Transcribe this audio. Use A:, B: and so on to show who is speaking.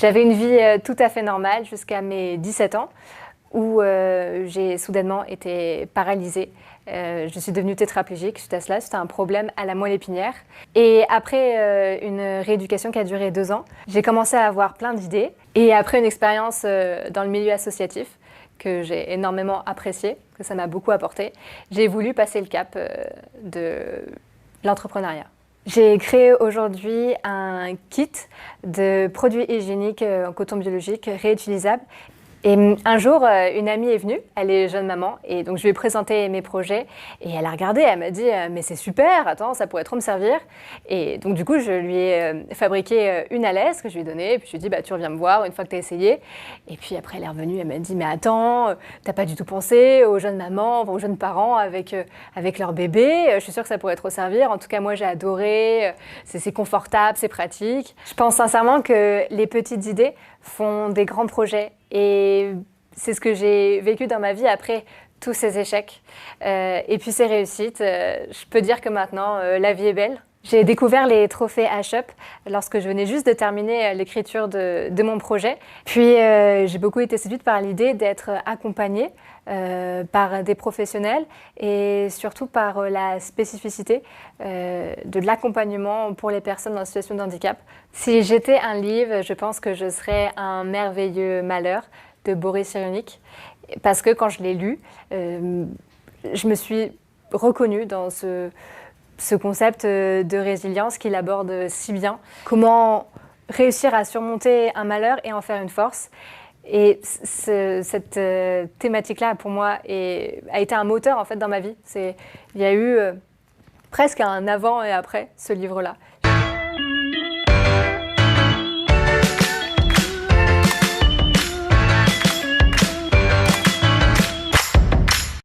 A: J'avais une vie tout à fait normale jusqu'à mes 17 ans où j'ai soudainement été paralysée. Je suis devenue tétraplégique suite à cela. C'était un problème à la moelle épinière. Et après une rééducation qui a duré 2 ans, j'ai commencé à avoir plein d'idées. Et après une expérience dans le milieu associatif, que j'ai énormément apprécié, que ça m'a beaucoup apporté, j'ai voulu passer le cap de l'entrepreneuriat. J'ai créé aujourd'hui un kit de produits hygiéniques en coton biologique réutilisables. Et un jour, une amie est venue, elle est jeune maman, et donc je lui ai présenté mes projets, et elle a regardé, elle m'a dit « mais c'est super, attends, ça pourrait trop me servir ». Et donc du coup, je lui ai fabriqué une à l'aise que je lui ai donnée, et puis je lui ai dit bah, « tu reviens me voir une fois que tu as essayé ». Et puis après, elle est revenue, elle m'a dit « mais attends, t'as pas du tout pensé aux jeunes mamans, aux jeunes parents avec leur bébé, je suis sûre que ça pourrait trop servir, en tout cas moi j'ai adoré, c'est confortable, c'est pratique ». Je pense sincèrement que les petites idées font des grands projets. Et c'est ce que j'ai vécu dans ma vie après tous ces échecs et puis ces réussites. Je peux dire que maintenant, la vie est belle. J'ai découvert les trophées H-Up lorsque je venais juste de terminer l'écriture de mon projet. Puis j'ai beaucoup été séduite par l'idée d'être accompagnée par des professionnels et surtout par la spécificité de l'accompagnement pour les personnes en situation de handicap. Si j'étais un livre, je pense que je serais Un merveilleux malheur de Boris Cyrulnik, parce que quand je l'ai lu, je me suis reconnue dans ce concept de résilience qu'il aborde si bien. Comment réussir à surmonter un malheur et en faire une force. Et cette thématique-là, pour moi, a été un moteur en fait, dans ma vie. Il y a eu presque un avant et après ce livre-là.